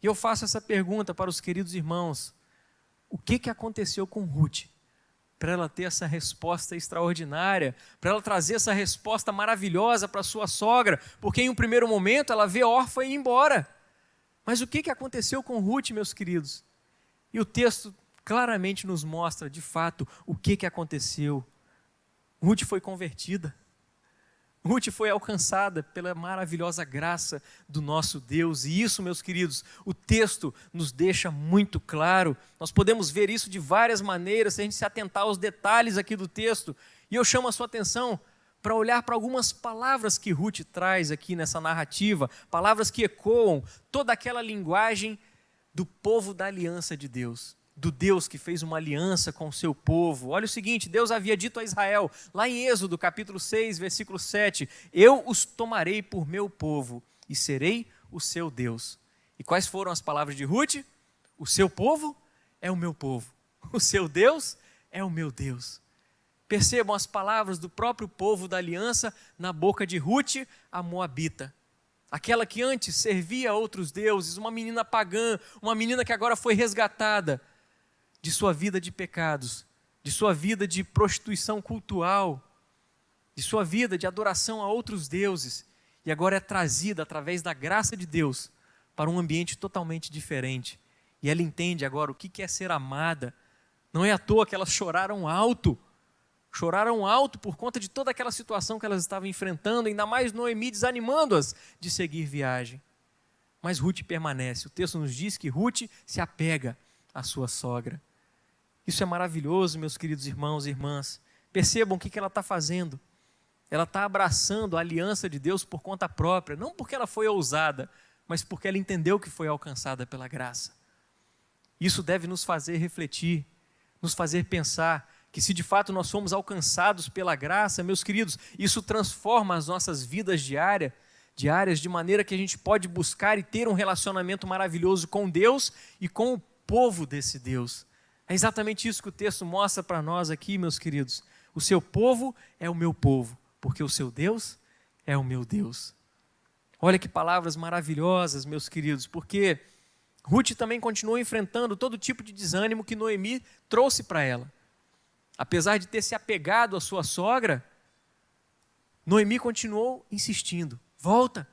Speaker 1: E eu faço essa pergunta para os queridos irmãos: o que aconteceu com Ruth? Para ela ter essa resposta extraordinária, para ela trazer essa resposta maravilhosa para sua sogra, porque em um primeiro momento ela vê Orfa ir embora. Mas o que aconteceu com Ruth, meus queridos? E o texto claramente nos mostra, de fato, o que aconteceu. Ruth foi convertida. Ruth foi alcançada pela maravilhosa graça do nosso Deus. E isso, meus queridos, o texto nos deixa muito claro. Nós podemos ver isso de várias maneiras, se a gente se atentar aos detalhes aqui do texto. E eu chamo a sua atenção para olhar para algumas palavras que Ruth traz aqui nessa narrativa, palavras que ecoam toda aquela linguagem do povo da aliança de Deus, do Deus que fez uma aliança com o seu povo. Olha o seguinte, Deus havia dito a Israel, lá em Êxodo, capítulo 6, versículo 7, eu os tomarei por meu povo e serei o seu Deus. E quais foram as palavras de Ruth? O seu povo é o meu povo, o seu Deus é o meu Deus. Percebam as palavras do próprio povo da aliança na boca de Ruth, a moabita. Aquela que antes servia a outros deuses, uma menina pagã, uma menina que agora foi resgatada de sua vida de pecados, de sua vida de prostituição cultural, de sua vida de adoração a outros deuses, e agora é trazida através da graça de Deus para um ambiente totalmente diferente. E ela entende agora o que é ser amada. Não é à toa que elas choraram alto por conta de toda aquela situação que elas estavam enfrentando, ainda mais Noemi desanimando-as de seguir viagem. Mas Ruth permanece. O texto nos diz que Ruth se apega à sua sogra. Isso é maravilhoso, meus queridos irmãos e irmãs. Percebam o que ela está fazendo. Ela está abraçando a aliança de Deus por conta própria, não porque ela foi ousada, mas porque ela entendeu que foi alcançada pela graça. Isso deve nos fazer refletir, nos fazer pensar que se de fato nós somos alcançados pela graça, meus queridos, isso transforma as nossas vidas diárias de maneira que a gente pode buscar e ter um relacionamento maravilhoso com Deus e com o povo desse Deus. É exatamente isso que o texto mostra para nós aqui, meus queridos. O seu povo é o meu povo, porque o seu Deus é o meu Deus. Olha que palavras maravilhosas, meus queridos, porque Ruth também continuou enfrentando todo tipo de desânimo que Noemi trouxe para ela. Apesar de ter se apegado à sua sogra, Noemi continuou insistindo. Volta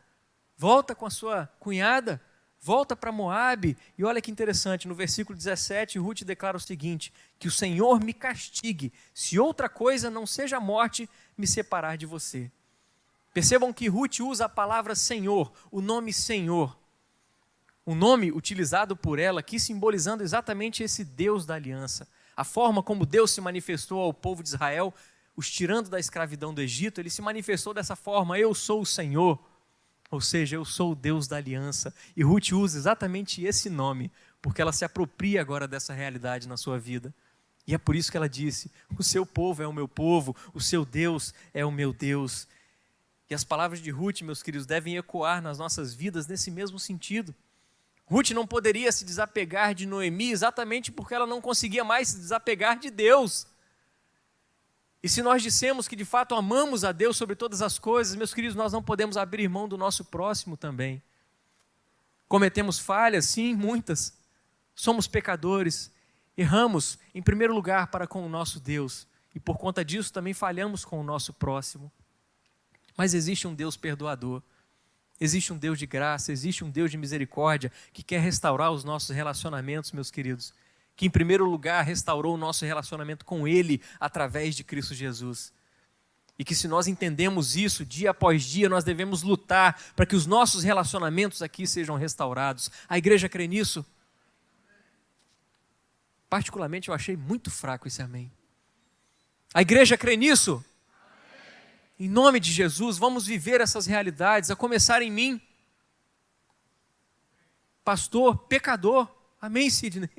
Speaker 1: com a sua cunhada, volta para Moabe. E olha que interessante, no versículo 17, Ruth declara o seguinte: que o Senhor me castigue, se outra coisa não seja a morte me separar de você. Percebam que Ruth usa a palavra Senhor, o nome Senhor. Um nome utilizado por ela aqui simbolizando exatamente esse Deus da aliança. A forma como Deus se manifestou ao povo de Israel, os tirando da escravidão do Egito, ele se manifestou dessa forma: eu sou o Senhor, ou seja, eu sou o Deus da aliança. E Ruth usa exatamente esse nome, porque ela se apropria agora dessa realidade na sua vida. E é por isso que ela disse: o seu povo é o meu povo, o seu Deus é o meu Deus. E as palavras de Ruth, meus queridos, devem ecoar nas nossas vidas nesse mesmo sentido. Ruth não poderia se desapegar de Noemi exatamente porque ela não conseguia mais se desapegar de Deus. E se nós dissemos que de fato amamos a Deus sobre todas as coisas, meus queridos, nós não podemos abrir mão do nosso próximo também. Cometemos falhas, sim, muitas. Somos pecadores, erramos em primeiro lugar para com o nosso Deus. E por conta disso também falhamos com o nosso próximo. Mas existe um Deus perdoador. Existe um Deus de graça, existe um Deus de misericórdia que quer restaurar os nossos relacionamentos, meus queridos. Que em primeiro lugar restaurou o nosso relacionamento com Ele através de Cristo Jesus. E que se nós entendemos isso, dia após dia, nós devemos lutar para que os nossos relacionamentos aqui sejam restaurados. A igreja crê nisso? Particularmente eu achei muito fraco esse amém. A igreja crê nisso? Em nome de Jesus, vamos viver essas realidades, a começar em mim. Pastor, pecador. Amém, Sidney?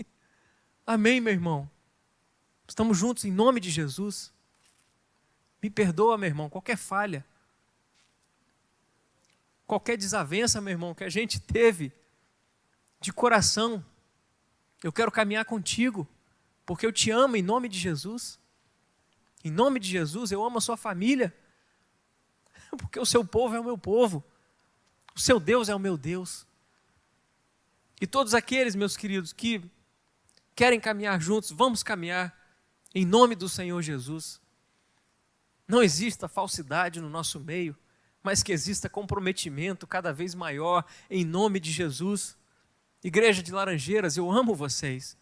Speaker 1: Amém, meu irmão. Estamos juntos em nome de Jesus. Me perdoa, meu irmão, qualquer falha. Qualquer desavença, meu irmão, que a gente teve de coração. Eu quero caminhar contigo, porque eu te amo em nome de Jesus. Em nome de Jesus, eu amo a sua família. Porque o seu povo é o meu povo, o seu Deus é o meu Deus. E todos aqueles, meus queridos, que querem caminhar juntos, vamos caminhar em nome do Senhor Jesus. Não exista falsidade no nosso meio, mas que exista comprometimento cada vez maior em nome de Jesus. Igreja de Laranjeiras, eu amo vocês,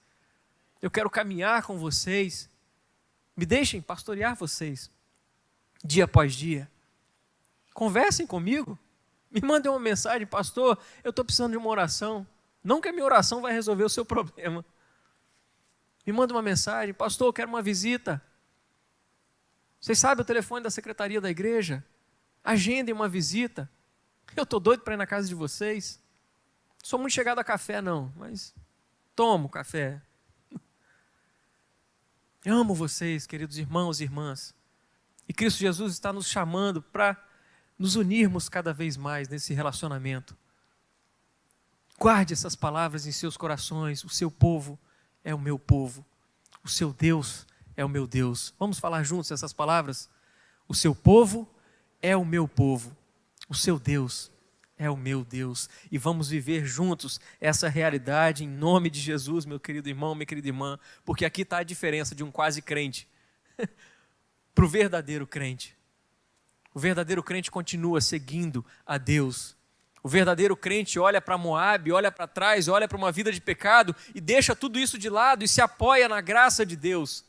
Speaker 1: eu quero caminhar com vocês, me deixem pastorear vocês, dia após dia. Conversem comigo, me mandem uma mensagem: pastor, eu estou precisando de uma oração. Não que a minha oração vai resolver o seu problema. Me manda uma mensagem: pastor, eu quero uma visita. Vocês sabem o telefone da secretaria da igreja? Agendem uma visita. Eu estou doido para ir na casa de vocês. Sou muito chegado a café não, mas tomo café. Eu amo vocês, queridos irmãos e irmãs. E Cristo Jesus está nos chamando para nos unirmos cada vez mais nesse relacionamento. Guarde essas palavras em seus corações. O seu povo é o meu povo. O seu Deus é o meu Deus. Vamos falar juntos essas palavras? O seu povo é o meu povo. O seu Deus é o meu Deus. E vamos viver juntos essa realidade em nome de Jesus, meu querido irmão, minha querida irmã. Porque aqui está a diferença de um quase crente para o verdadeiro crente. O verdadeiro crente continua seguindo a Deus. O verdadeiro crente olha para Moabe, olha para trás, olha para uma vida de pecado e deixa tudo isso de lado e se apoia na graça de Deus.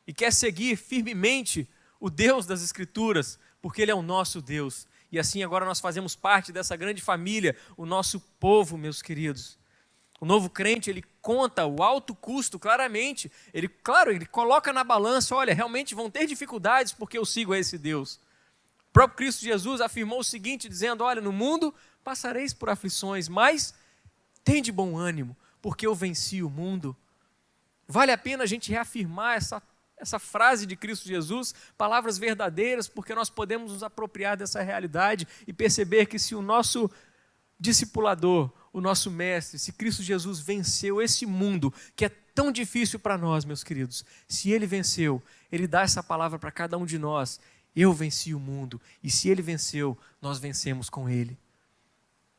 Speaker 1: E quer seguir firmemente o Deus das Escrituras, porque Ele é o nosso Deus. E assim agora nós fazemos parte dessa grande família, o nosso povo, meus queridos. O novo crente, ele conta o alto custo claramente. Ele coloca na balança: olha, realmente vão ter dificuldades porque eu sigo a esse Deus. O próprio Cristo Jesus afirmou o seguinte, dizendo: olha, no mundo passareis por aflições, mas tende bom ânimo, porque eu venci o mundo. Vale a pena a gente reafirmar essa essa frase de Cristo Jesus, palavras verdadeiras, porque nós podemos nos apropriar dessa realidade e perceber que se o nosso discipulador, o nosso mestre, se Cristo Jesus venceu esse mundo que é tão difícil para nós, meus queridos, se ele venceu, ele dá essa palavra para cada um de nós: eu venci o mundo, e se ele venceu, nós vencemos com ele.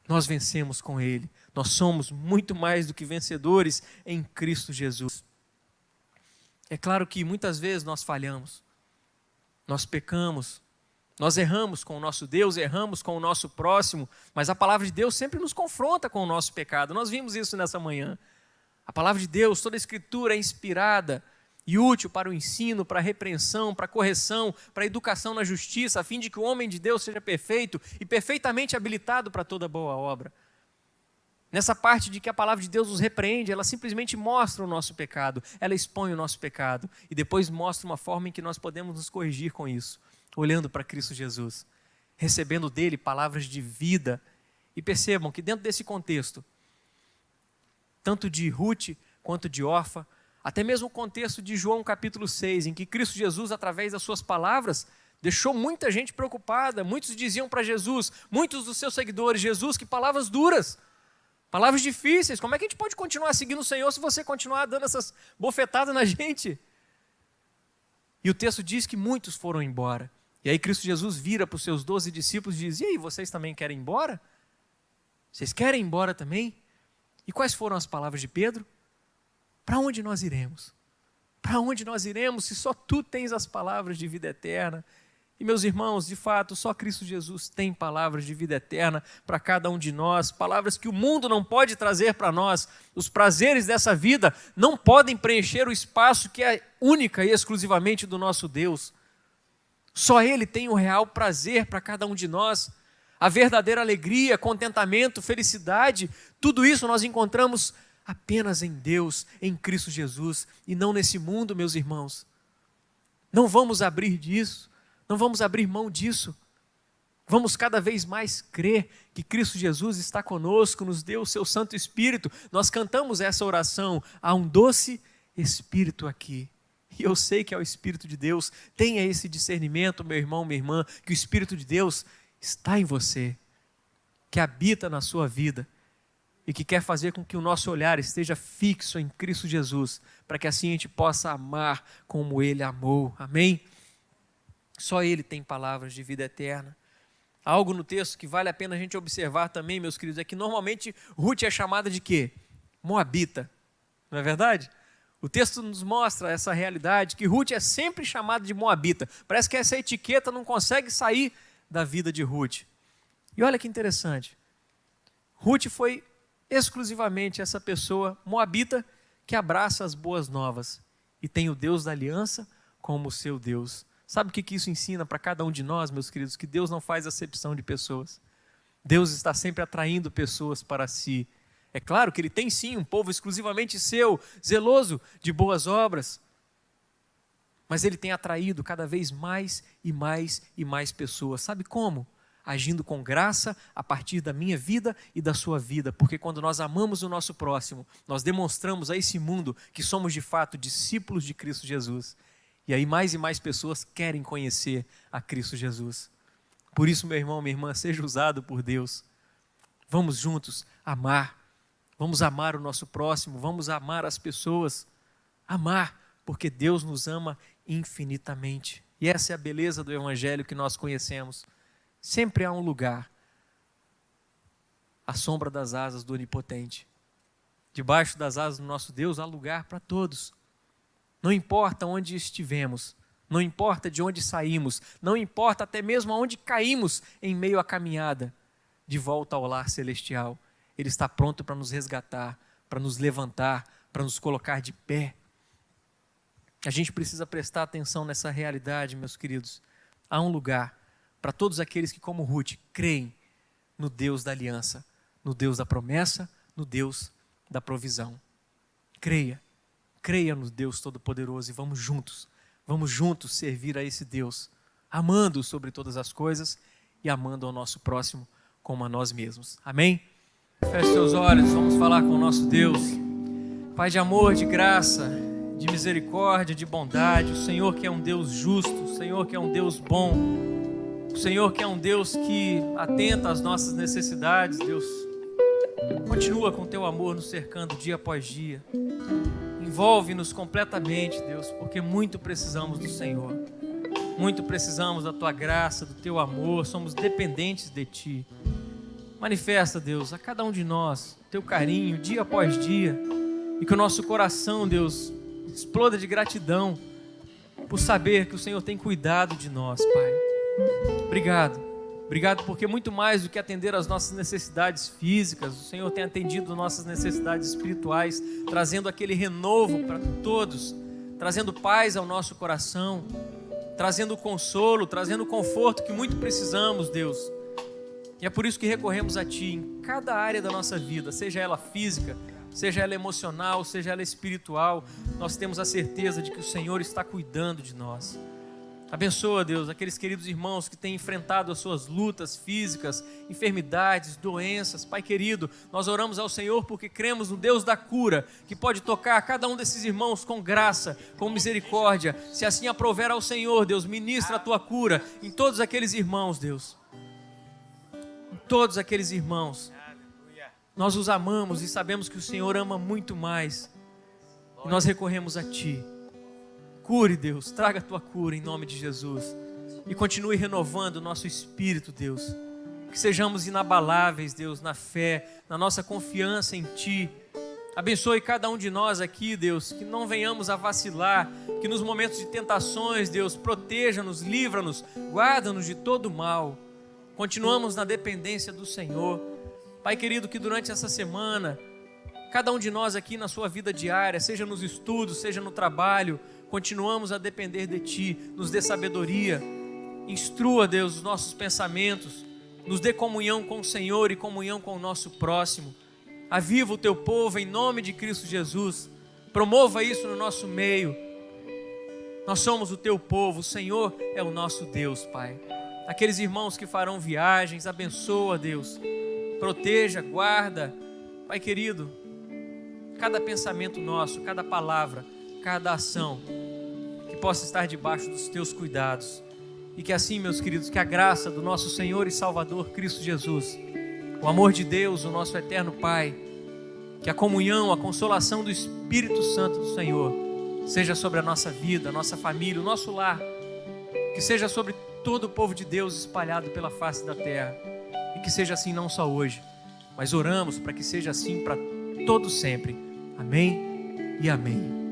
Speaker 1: Nós vencemos com ele. Nós somos muito mais do que vencedores em Cristo Jesus. É claro que muitas vezes nós falhamos, nós pecamos, nós erramos com o nosso Deus, erramos com o nosso próximo, mas a palavra de Deus sempre nos confronta com o nosso pecado. Nós vimos isso nessa manhã. A palavra de Deus, toda a Escritura é inspirada e útil para o ensino, para a repreensão, para a correção, para a educação na justiça, a fim de que o homem de Deus seja perfeito e perfeitamente habilitado para toda boa obra. Nessa parte de que a palavra de Deus nos repreende, ela simplesmente mostra o nosso pecado, ela expõe o nosso pecado e depois mostra uma forma em que nós podemos nos corrigir com isso, olhando para Cristo Jesus, recebendo dele palavras de vida. E percebam que dentro desse contexto, tanto de Ruth quanto de Orfa, até mesmo o contexto de João capítulo 6, em que Cristo Jesus, através das suas palavras, deixou muita gente preocupada. Muitos diziam para Jesus, muitos dos seus seguidores: Jesus, que palavras duras, palavras difíceis, como é que a gente pode continuar seguindo o Senhor se você continuar dando essas bofetadas na gente? E o texto diz que muitos foram embora. E aí Cristo Jesus vira para os seus 12 discípulos e diz: e aí, vocês também querem ir embora? Vocês querem ir embora também? E quais foram as palavras de Pedro? Para onde nós iremos? Para onde nós iremos se só tu tens as palavras de vida eterna? E meus irmãos, de fato, só Cristo Jesus tem palavras de vida eterna para cada um de nós, palavras que o mundo não pode trazer para nós. Os prazeres dessa vida não podem preencher o espaço que é única e exclusivamente do nosso Deus. Só Ele tem o real prazer para cada um de nós. A verdadeira alegria, contentamento, felicidade, tudo isso nós encontramos apenas em Deus, em Cristo Jesus, e não nesse mundo, meus irmãos. Não vamos abrir disso, não vamos abrir mão disso. Vamos cada vez mais crer que Cristo Jesus está conosco, nos deu o seu Santo Espírito. Nós cantamos essa oração: há um doce Espírito aqui. E eu sei que é o Espírito de Deus. Tenha esse discernimento, meu irmão, minha irmã, que o Espírito de Deus está em você, que habita na sua vida e que quer fazer com que o nosso olhar esteja fixo em Cristo Jesus, para que assim a gente possa amar como Ele amou. Amém? Só Ele tem palavras de vida eterna. Algo no texto que vale a pena a gente observar também, meus queridos, é que normalmente Ruth é chamada de quê? Moabita. Não é verdade? O texto nos mostra essa realidade, que Ruth é sempre chamada de Moabita. Parece que essa etiqueta não consegue sair da vida de Ruth. E olha que interessante. Ruth foi exclusivamente essa pessoa moabita que abraça as boas novas e tem o Deus da aliança como seu Deus. Sabe o que isso ensina para cada um de nós, meus queridos? Que Deus não faz acepção de pessoas. Deus está sempre atraindo pessoas para si. É claro que Ele tem sim um povo exclusivamente seu, zeloso de boas obras, mas Ele tem atraído cada vez mais e mais e mais pessoas. Sabe como? Agindo com graça a partir da minha vida e da sua vida, porque quando nós amamos o nosso próximo, nós demonstramos a esse mundo que somos de fato discípulos de Cristo Jesus. E aí mais e mais pessoas querem conhecer a Cristo Jesus. Por isso, meu irmão, minha irmã, seja usado por Deus. Vamos juntos amar. Vamos amar o nosso próximo, vamos amar as pessoas. Amar, porque Deus nos ama infinitamente. E essa é a beleza do Evangelho que nós conhecemos. Sempre há um lugar à sombra das asas do Onipotente. Debaixo das asas do nosso Deus há lugar para todos. Não importa onde estivemos, não importa de onde saímos, não importa até mesmo aonde caímos em meio à caminhada de volta ao lar celestial. Ele está pronto para nos resgatar, para nos levantar, para nos colocar de pé. A gente precisa prestar atenção nessa realidade, meus queridos. Há um lugar para todos aqueles que, como Ruth, creem no Deus da aliança, no Deus da promessa, no Deus da provisão. Creia no Deus Todo-Poderoso e vamos juntos servir a esse Deus, amando-o sobre todas as coisas e amando ao nosso próximo como a nós mesmos. Amém? Feche seus olhos, vamos falar com o nosso Deus. Pai de amor, de graça, de misericórdia, de bondade, o Senhor que é um Deus justo, o Senhor que é um Deus bom, o Senhor que é um Deus que atenta às nossas necessidades. Deus, continua com teu amor nos cercando dia após dia. Envolve-nos completamente, Deus, porque muito precisamos do Senhor. Muito precisamos da tua graça, do teu amor, somos dependentes de ti. Manifesta, Deus, a cada um de nós o teu carinho dia após dia, e que o nosso coração, Deus, exploda de gratidão por saber que o Senhor tem cuidado de nós, Pai. Obrigado. Obrigado porque muito mais do que atender às nossas necessidades físicas, o Senhor tem atendido nossas necessidades espirituais, trazendo aquele renovo para todos, trazendo paz ao nosso coração, trazendo consolo, trazendo conforto que muito precisamos, Deus. E é por isso que recorremos a Ti em cada área da nossa vida, seja ela física, seja ela emocional, seja ela espiritual. Nós temos a certeza de que o Senhor está cuidando de nós. Abençoa, Deus, aqueles queridos irmãos que têm enfrentado as suas lutas físicas, enfermidades, doenças. Pai querido, nós oramos ao Senhor porque cremos no Deus da cura, que pode tocar cada um desses irmãos com graça, com misericórdia. Se assim aprouver ao Senhor, Deus, ministra a Tua cura em todos aqueles irmãos, Deus. Em todos aqueles irmãos. Nós os amamos e sabemos que o Senhor ama muito mais. E nós recorremos a Ti. Cure, Deus, traga a Tua cura em nome de Jesus. E continue renovando o nosso espírito, Deus. Que sejamos inabaláveis, Deus, na fé, na nossa confiança em Ti. Abençoe cada um de nós aqui, Deus, que não venhamos a vacilar, que nos momentos de tentações, Deus, proteja-nos, livra-nos, guarda-nos de todo mal. Continuamos na dependência do Senhor. Pai querido, que durante essa semana, cada um de nós aqui na sua vida diária, seja nos estudos, seja no trabalho, continuamos a depender de Ti, nos dê sabedoria, instrua, Deus, os nossos pensamentos, nos dê comunhão com o Senhor e comunhão com o nosso próximo. Aviva o Teu povo em nome de Cristo Jesus, promova isso no nosso meio. Nós somos o Teu povo, o Senhor é o nosso Deus, Pai. Aqueles irmãos que farão viagens, abençoa, Deus, proteja, guarda, Pai querido, cada pensamento nosso, cada palavra, cada ação, que possa estar debaixo dos Teus cuidados. E que assim, meus queridos, que a graça do nosso Senhor e Salvador Cristo Jesus, o amor de Deus, o nosso eterno Pai, que a comunhão, a consolação do Espírito Santo do Senhor seja sobre a nossa vida, a nossa família, o nosso lar, que seja sobre todo o povo de Deus espalhado pela face da terra, e que seja assim não só hoje, mas oramos para que seja assim para todo sempre. Amém e amém.